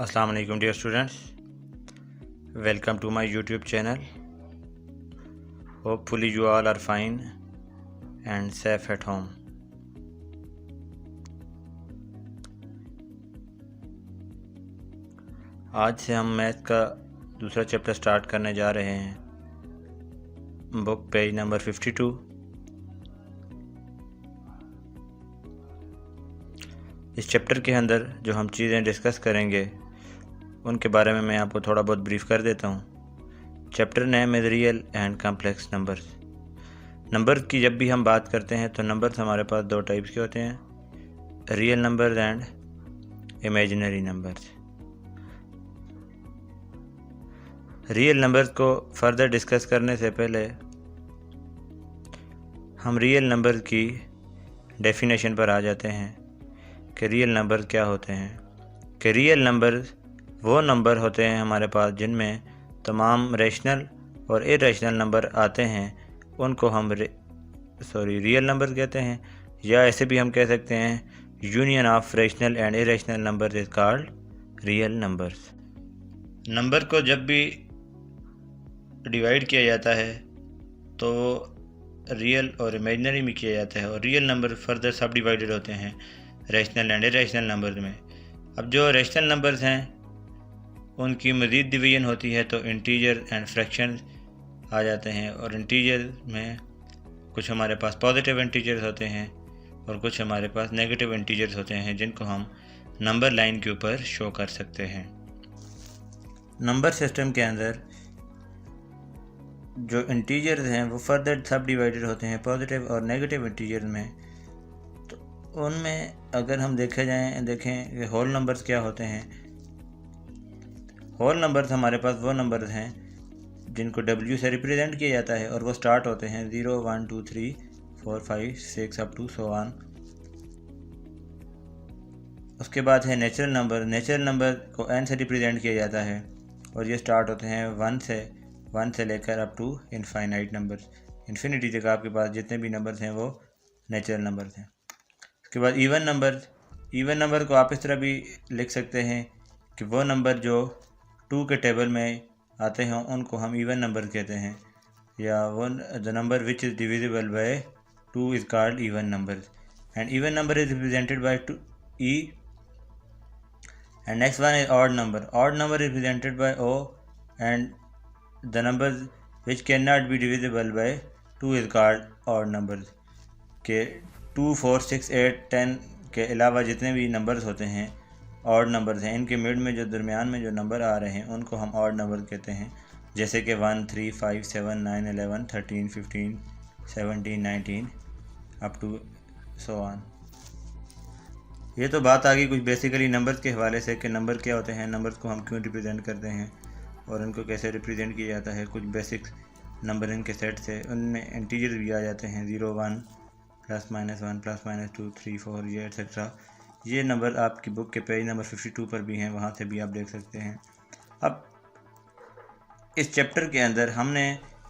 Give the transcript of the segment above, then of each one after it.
अस्सलाम वालेकुम dear students, welcome to my YouTube channel. Hopefully you all are fine and safe at home. आज से हम math का दूसरा चैप्टर स्टार्ट करने जा रहे हैं। Book page number 52। इस चैप्टर के अंदर जो हम चीज़ें डिस्कस करेंगे उनके बारे में मैं आपको थोड़ा बहुत ब्रीफ कर देता हूँ। Chapter name is real and complex numbers. Number की जब भी हम बात करते हैं तो नंबर्स हमारे पास दो टाइप्स के होते हैं, real numbers and imaginary numbers. Real numbers को फर्दर डिस्कस करने से पहले हम रियल नंबर की डेफिनेशन पर आ जाते हैं कि रियल नंबर क्या होते हैं। कि रियल नंबर वो नंबर होते हैं हमारे पास जिनमें तमाम रैशनल और इरेशनल नंबर आते हैं, उनको हम रियल नंबर कहते हैं, या ऐसे भी हम कह सकते हैं union of rational and irrational number is called real numbers. Number को जब भी डिवाइड किया जाता है तो रियल और इमेजिनरी में किया जाता है, और रियल नंबर फर्दर सब डिवाइडेड होते हैं रैशनल एंड इरेशनल नंबर में। अब जो रैशनल नंबर्स हैं उनकी मज़ीद डिवीजन होती है तो इंटीजर एंड फ्रैक्शन आ जाते हैं, और इंटीजर में कुछ हमारे पास पॉजिटिव इंटीजर्स होते हैं और कुछ हमारे पास नेगेटिव इंटीजर्स होते हैं जिनको हम नंबर लाइन के ऊपर शो कर सकते हैं। नंबर सिस्टम के अंदर जो इंटीजर्स हैं वो फर्दर सब डिवाइडेड होते हैं पॉजिटिव और नेगेटिव इंटीजर्स में। तो उनमें अगर हम देखें कि होल नंबर्स क्या होते हैं। होल नंबर्स हमारे पास वो नंबर्स हैं जिनको W से रिप्रेजेंट किया जाता है और वो स्टार्ट होते हैं 0, 1, 2, 3, 4, 5, 6 अप टू सो ऑन। उसके बाद है नेचुरल नंबर। नेचुरल नंबर को n से रिप्रेजेंट किया जाता है और ये स्टार्ट होते हैं 1 से लेकर up to infinite numbers. Infinity तक आपके पास जितने भी नंबर्स हैं वो नेचुरल नंबर्स हैं। उसके बाद इवन नंबर को आप इस तरह भी लिख सकते हैं कि वो नंबर जो 2 के टेबल में आते हैं उनको हम इवन नंबर कहते हैं, या वो the number which is divisible by 2 is called even number. And even number is represented by E। And next one is odd number. Odd number is represented by O, and the number which can not be divisible by 2 is called odd numbers. के 2, 4, 6, 8, 10 के अलावा जितने भी numbers होते हैं odd numbers हैं, इनके mid में जो दरमियान में जो नंबर आ रहे हैं उनको हम ऑड नंबर कहते हैं, जैसे कि 1, 3, 5, 7, 9, 11, 13, 15, 17, 19 अप टू सो ऑन। ये तो बात आ गई कुछ बेसिकली नंबर्स के हवाले से कि नंबर क्या होते हैं, नंबर्स को हम क्यों रिप्रेजेंट करते हैं और उनको कैसे रिप्रेजेंट किया जाता है। कुछ बेसिक नंबरिंग के सेट से उनमें इंटीजर भी आ जाते हैं 0, 1, +-1, +-2, 3, 4 ये एक्सेट्रा। ये नंबर आपकी बुक के पेज नंबर 52 पर भी हैं, वहाँ से भी आप देख सकते हैं। अब इस चैप्टर के अंदर हमने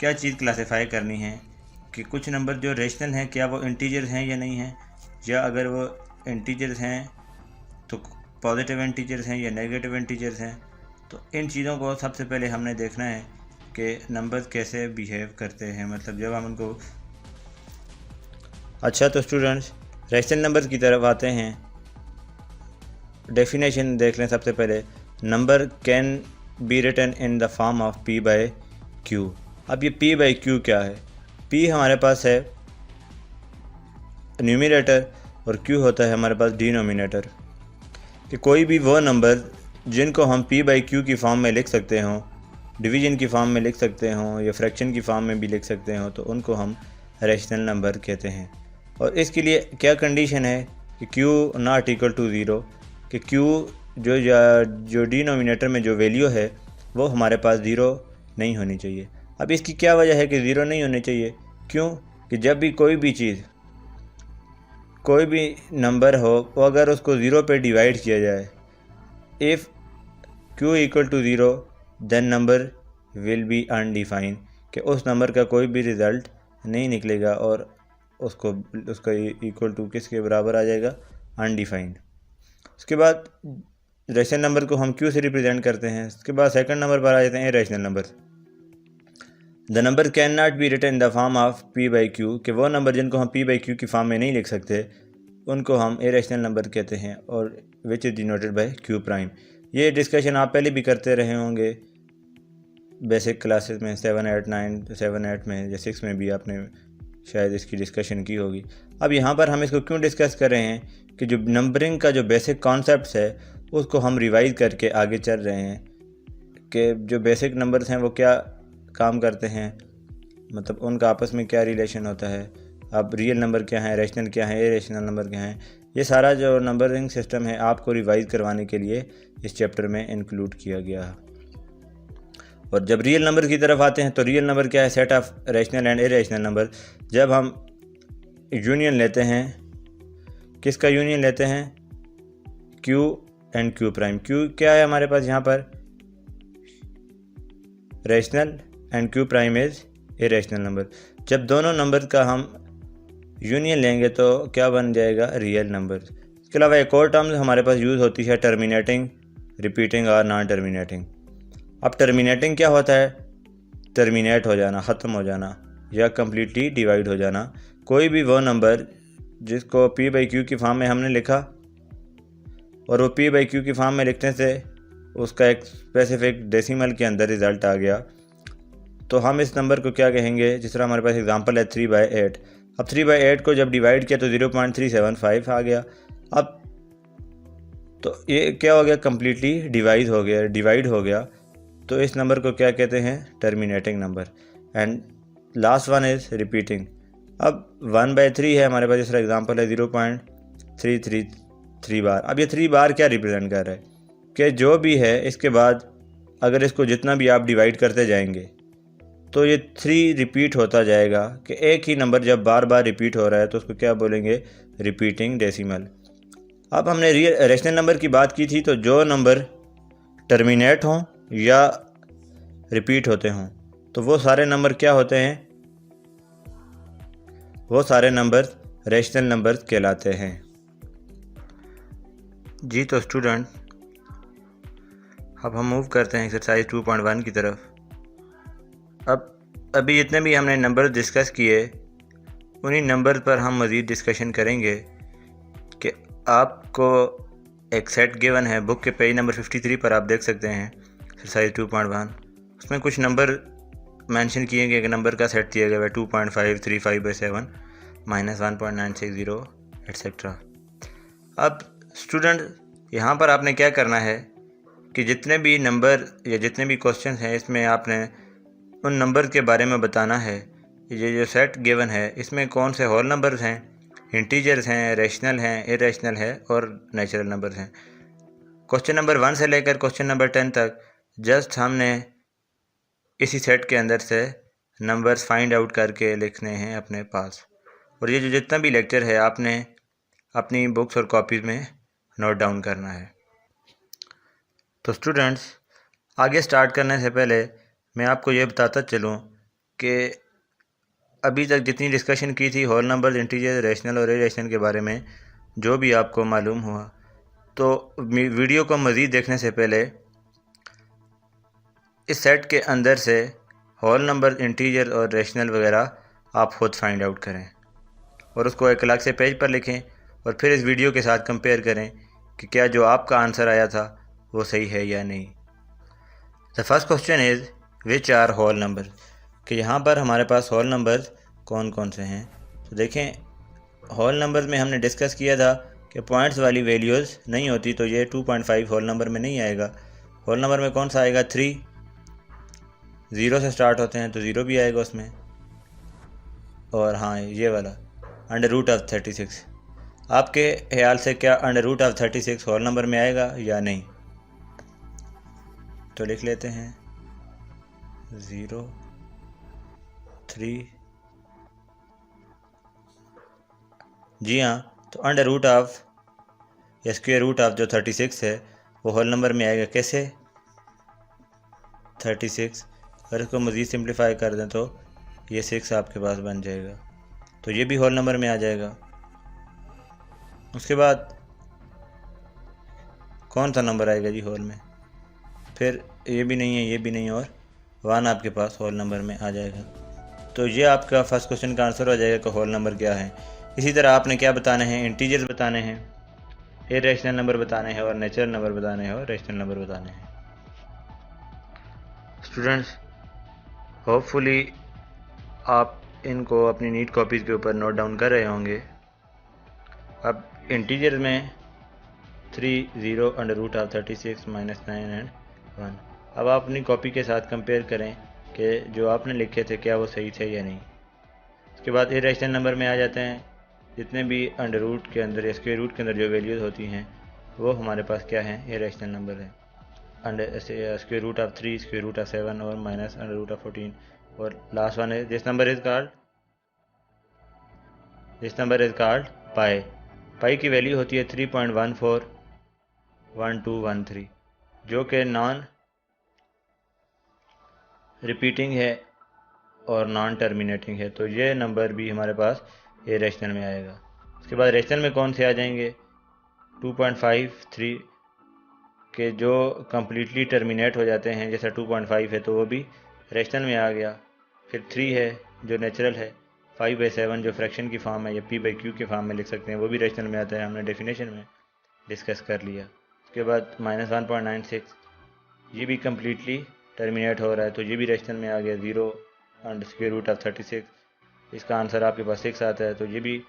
क्या चीज़ क्लासिफाई करनी है कि कुछ नंबर जो रेशनल हैं क्या वो इंटीजर्स हैं या नहीं हैं, या अगर वो इंटीजर्स हैं तो पॉजिटिव इंटीजर्स हैं या नेगेटिव इंटीजर्स हैं। तो इन चीज़ों को सबसे पहले हमने देखना है कि नंबर्स कैसे बिहेव करते हैं, मतलब जब हम उनको। अच्छा, तो स्टूडेंट्स रेशनल नंबर्स की तरफ आते हैं। डेफिनेशन देख लें सबसे पहले। Number can be written in the form of P/Q। अब ये P/Q क्या है? P हमारे पास है न्यूमरेटर और Q होता है हमारे पास डिनोमिनेटर। कि कोई भी वो नंबर जिनको हम P/Q की फॉर्म में लिख सकते हों, डिवीजन की फॉर्म में लिख सकते हों या फ्रैक्शन की फॉर्म में भी लिख सकते हों, तो उनको हम रैशनल नंबर कहते हैं। और इसके लिए क्या कंडीशन है कि Q नॉट इक्वल टू 0, कि Q जो डिनोमिनेटर में जो वैल्यू है वो हमारे पास 0 नहीं होनी चाहिए। अब इसकी क्या वजह है कि 0 नहीं होनी चाहिए? क्यों? कि जब भी कोई भी नंबर हो वो अगर उसको 0 पे डिवाइड किया जाए, if Q equal to 0 then number will be undefined, कि उस नंबर का कोई भी रिज़ल्ट नहीं निकलेगा और उसका इक्वल टू किसके बराबर आ जाएगा? अनडिफाइंड। उसके बाद रेशनल नंबर को हम क्यू से रिप्रेजेंट करते हैं। उसके बाद सेकंड नंबर पर आ जाते हैं irrational number. The number can not be written in the form of P by Q, कि वो नंबर जिनको हम पी बाई क्यू की फॉर्म में नहीं लिख सकते उनको हम इरेशनल नंबर कहते हैं, और which is denoted by Q prime. ये डिस्कशन आप पहले भी करते रहे होंगे बेसिक क्लासेस में, 7, 8, 9, 7, 8 में या 6 में भी आपने शायद इसकी डिस्कशन की होगी। अब यहाँ पर हम इसको क्यों डिस्कस कर रहे हैं कि जो नंबरिंग का जो बेसिक कॉन्सेप्ट है उसको हम रिवाइज करके आगे चल रहे हैं कि जो बेसिक नंबर्स हैं वो क्या काम करते हैं, मतलब उनका आपस में क्या रिलेशन होता है, अब रियल नंबर क्या है, रैशनल क्या है, इरेशनल नंबर क्या है। ये सारा जो नंबरिंग सिस्टम है आपको रिवाइज करवाने के लिए इस चैप्टर में इंक्लूड किया गया है। और जब रियल नंबर की तरफ आते हैं तो रियल नंबर क्या है, set of rational and irrational number. जब हम यूनियन लेते हैं, किसका यूनियन लेते हैं, Q and Q prime. Q क्या है हमारे पास यहाँ पर, rational, and Q prime is irrational number. जब दोनों नंबर का हम यूनियन लेंगे तो क्या बन जाएगा, रियल नंबर। इसके अलावा एक और टर्म हमारे पास यूज़ होती है टर्मिनेटिंग, रिपीटिंग और नॉन टर्मिनेटिंग। अब टर्मिनेटिंग क्या होता है, टर्मिनेट हो जाना, ख़त्म हो जाना या कम्प्लीटली डिवाइड हो जाना। कोई भी वो नंबर जिसको पी बाई क्यू की फॉर्म में हमने लिखा और वो पी बाई क्यू की फॉर्म में लिखने से उसका एक स्पेसिफिक डेसिमल के अंदर रिज़ल्ट आ गया तो हम इस नंबर को क्या कहेंगे। जिस तरह हमारे पास एग्जांपल है 3/8। अब 3/8 को जब डिवाइड किया तो 0.375 आ गया। अब तो ये क्या हो गया, कम्प्लीटली डिवाइड हो गया। तो इस नंबर को क्या कहते हैं, terminating number. And last one is repeating. अब 1/3 है हमारे पास, जिस तरह एग्जांपल है 0.333 बार। अब ये 3 बार क्या रिप्रेजेंट कर रहा है कि जो भी है इसके बाद अगर इसको जितना भी आप डिवाइड करते जाएंगे तो ये 3 रिपीट होता जाएगा, कि एक ही नंबर जब बार बार रिपीट हो रहा है तो उसको क्या बोलेंगे, रिपीटिंग डेसिमल। अब हमने रैशनल नंबर की बात की थी, तो जो नंबर टर्मिनेट हों या रिपीट होते हों तो वो सारे नंबर क्या होते हैं, वो सारे नंबर रैशनल नंबर कहलाते हैं। जी तो स्टूडेंट, अब हम मूव करते हैं एक्सरसाइज 2.1 की तरफ। अब अभी जितने भी हमने नंबर डिस्कस किए उन्हीं नंबर पर हम मज़ीद डिस्कशन करेंगे कि आपको एक सेट गिवन है, बुक के पेज नंबर 53 पर आप देख सकते हैं एक्सरसाइज 2.1। उसमें कुछ नंबर मेंशन किए गए कि नंबर का सेट दिया गया है 2.535/7 -1.960 एट्सेट्रा। अब स्टूडेंट यहाँ पर आपने क्या करना है कि जितने भी नंबर या जितने भी क्वेश्चन हैं इसमें आपने उन नंबर के बारे में बताना है। ये जो सेट गिवन है इसमें कौन से होल नंबर्स हैं, इंटीजर्स हैं, रैशनल हैं, इरेशनल है और नेचुरल नंबर्स हैं। क्वेश्चन नंबर 1 से लेकर क्वेश्चन नंबर 10 तक जस्ट हमने इसी सेट के अंदर से नंबर्स फाइंड आउट करके लिखने हैं अपने पास। और ये जो जितना भी लेक्चर है आपने अपनी बुक्स और कॉपीज़ में नोट डाउन करना है। तो स्टूडेंट्स, आगे स्टार्ट करने से पहले मैं आपको ये बताता चलूँ कि अभी तक जितनी डिस्कशन की थी होल नंबर, इंटीजर, रैशनल और इरेशनल के बारे में जो भी आपको मालूम हुआ, तो वीडियो को मज़ीद देखने से पहले इस सेट के अंदर से होल नंबर, इंटीजर और रैशनल वगैरह आप खुद फाइंड आउट करें और उसको एक अलग से पेज पर लिखें और फिर इस वीडियो के साथ कंपेयर करें कि क्या जो आपका आंसर आया था वो सही है या नहीं। The first question is which are whole number, कि यहाँ पर हमारे पास होल नंबर्स कौन कौन से हैं। तो देखें, होल नंबर्स में हमने डिस्कस किया था कि पॉइंट्स वाली वैल्यूज़ नहीं होती, तो ये 2.5 होल नंबर में नहीं आएगा। होल नंबर में कौन सा आएगा, 3। 0 से स्टार्ट होते हैं तो 0 भी आएगा उसमें। और हाँ, ये वाला √36। आपके ख्याल से क्या √36 होल नंबर में आएगा या नहीं? तो लिख लेते हैं 0, 3। जी हाँ, तो अंडर रूट ऑफ या स्क्वायर रूट ऑफ जो 36 है वो होल नंबर में आएगा। कैसे, 36 अगर इसको मज़ीद सिंप्लीफाई कर दें तो ये 6 आपके पास बन जाएगा, तो ये भी होल नंबर में आ जाएगा। उसके बाद कौन सा नंबर आएगा जी होल में? फिर ये भी नहीं है, ये भी नहीं, और 1 आपके पास होल नंबर में आ जाएगा। तो ये आपका फर्स्ट क्वेश्चन का आंसर हो जाएगा कि होल नंबर क्या है। इसी तरह आपने क्या बताने हैं, इंटीजर्स बताने हैं, इरेशनल नंबर बताने हैं, और नेचुरल नंबर बताने हैं, और रेशनल नंबर बताने हैं। स्टूडेंट्स, होपफुली आप इनको अपनी नीट कॉपीज़ के ऊपर नोट डाउन कर रहे होंगे। अब इंटीजर में 3, 0, √36 -9 एंड 1। अब आप अपनी कॉपी के साथ कंपेयर करें कि जो आपने लिखे थे क्या वो सही थे या नहीं। उसके बाद इरेशनल नंबर में आ जाते हैं। जितने भी अंडर रूट के अंदर या स्क्वायर रूट के अंदर जो वैल्यूज़ होती हैं वो हमारे पास क्या है, इरेशनल नंबर है। Square root of 3, square root of 7 और -√14। और लास्ट वन है this number is called pi. Pi की वैल्यू होती है 3.141213, जो कि नॉन रिपीटिंग है और नॉन टर्मिनेटिंग है। तो ये नंबर भी हमारे पास इरेशनल में आएगा। उसके बाद रेशनल में कौन से आ जाएंगे, 2.53 के जो कम्प्लीटली टर्मिनेट हो जाते हैं, जैसा 2.5 है तो वो भी रेशनल में आ गया। फिर 3 है जो नेचुरल है, 5/7 जो फ्रैक्शन की फॉर्म है या p/q के फॉर्म में लिख सकते हैं, वो भी रेशनल में आता है, हमने डेफिनेशन में डिस्कस कर लिया। उसके बाद -1.96 ये भी कम्प्लीटली टर्मिनेट हो रहा है, तो ये भी रेशनल में आ गया। 0 एंड स्क्वायर रूट ऑफ 36, इसका आंसर आपके पास 6 आता है, तो ये भी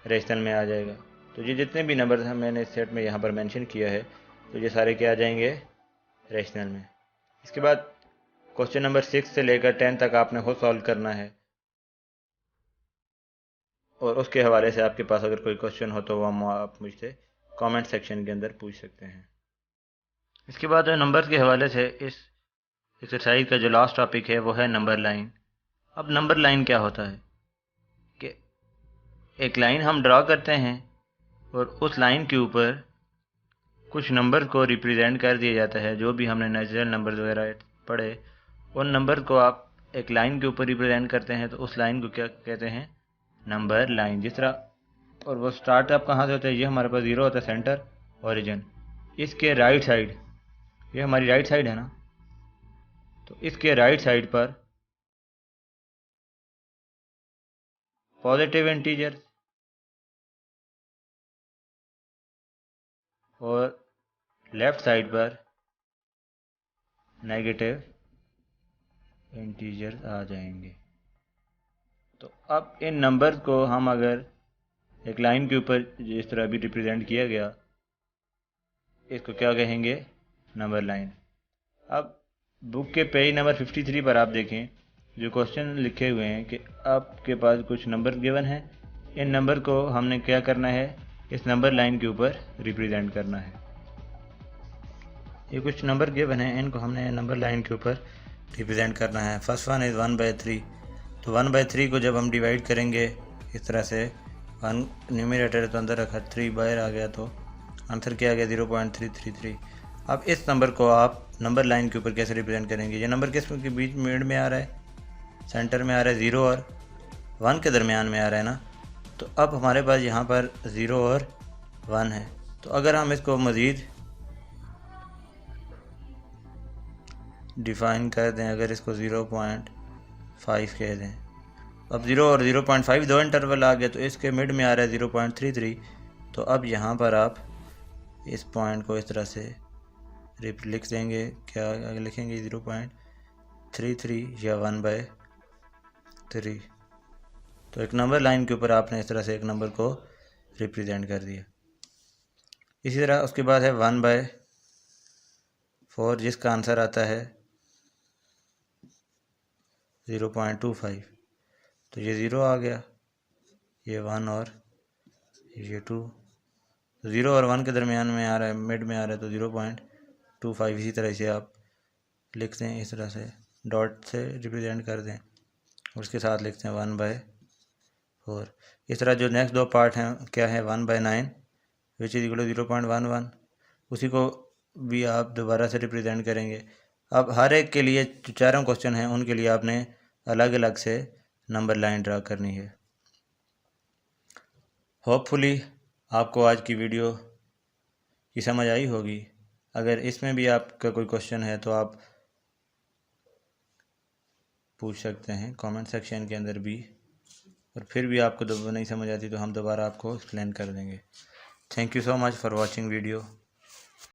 रेशनल में आ जाएगा। तो ये जितने भी नंबर हैं मैंने इस सेट में यहाँ पर मेंशन किया है, तो ये सारे क्या आ जाएंगे, रेशनल में। इसके बाद क्वेश्चन नंबर 6 से लेकर 10 तक आपने खुद सॉल्व करना है, और उसके हवाले से आपके पास अगर कोई क्वेश्चन हो तो वो आप मुझसे कमेंट सेक्शन के अंदर पूछ सकते हैं। इसके बाद नंबर के हवाले से इस एक्सरसाइज का जो लास्ट टॉपिक है वो है नंबर लाइन। अब नंबर लाइन क्या होता है कि एक लाइन हम ड्रा करते हैं और उस लाइन के ऊपर कुछ नंबर को रिप्रेजेंट कर दिया जाता है। जो भी हमने नेचुरल नंबर वगैरह पढ़े, उन नंबर को आप एक लाइन के ऊपर रिप्रेजेंट करते हैं, तो उस लाइन को क्या कहते हैं, नंबर लाइन। जिस तरह, और वो स्टार्ट आप कहाँ से होता है, ये हमारे पास 0 होता है सेंटर ओरिजिन। इसके राइट साइड, ये हमारी राइट साइड है ना, तो इसके राइट साइड पर पॉजिटिव इंटीजर और लेफ्ट साइड पर नेगेटिव इंटीजर आ जाएंगे। तो अब इन नंबर्स को हम अगर एक लाइन के ऊपर जिस तरह भी रिप्रेजेंट किया गया, इसको क्या कहेंगे, नंबर लाइन। अब बुक के पेज नंबर 53 पर आप देखें, जो क्वेश्चन लिखे हुए हैं कि आपके पास कुछ नंबर गिवन है, इन नंबर को हमने क्या करना है, इस नंबर लाइन के ऊपर रिप्रेजेंट करना है। ये कुछ नंबर गिवन है, इनको हमने नंबर लाइन के ऊपर रिप्रेजेंट करना है। First one is 1/3। तो 1/3 को जब हम डिवाइड करेंगे इस तरह से, 1 न्यूमरेटर तो अंदर रखा, 3 बाहर आ गया, तो आंसर क्या आ गया, 0.333। अब इस नंबर को आप नंबर लाइन के ऊपर कैसे रिप्रेजेंट करेंगे। ये नंबर किस के बीच मिड में आ रहा है, सेंटर में आ रहा है, 0 और 1 के दरमियान में आ रहा है ना। तो अब हमारे पास यहाँ पर 0 और 1 है। तो अगर हम इसको मज़ीद डिफ़ाइन कर दें, अगर इसको 0.5 कह दें, अब 0 और 0.5 दो इंटरवल आ गए, तो इसके मिड में आ रहा है 0.33। तो अब यहाँ पर आप इस पॉइंट को इस तरह से लिख देंगे, क्या लिखेंगे, 0.33 या 1/3। तो एक नंबर लाइन के ऊपर आपने इस तरह से एक नंबर को रिप्रेजेंट कर दिया। इसी तरह उसके बाद है 1/4, जिसका आंसर आता है 0.25। तो ये 0 आ गया, ये 1 और ये 2, 0 और 1 के दरमियान में आ रहा है, मिड में आ रहा है, तो 0.25। इसी तरह से आप लिख दें, इस तरह से डॉट से रिप्रेजेंट कर दें, और उसके साथ लिखते हैं 1/4। इस तरह जो नेक्स्ट दो पार्ट हैं क्या है, 1/9 विच इज इक्वल टू 0.11, उसी को भी आप दोबारा से रिप्रेजेंट करेंगे। अब हर एक के लिए जो चारों क्वेश्चन हैं उनके लिए आपने अलग अलग से नंबर लाइन ड्रा करनी है। होपफुली आपको आज की वीडियो की समझ आई होगी। अगर इसमें भी आपका कोई क्वेश्चन है तो आप पूछ सकते हैं कमेंट सेक्शन के अंदर भी, और फिर भी आपको नहीं समझ आती तो हम दोबारा आपको एक्सप्लेन कर देंगे। Thank you so much for watching video.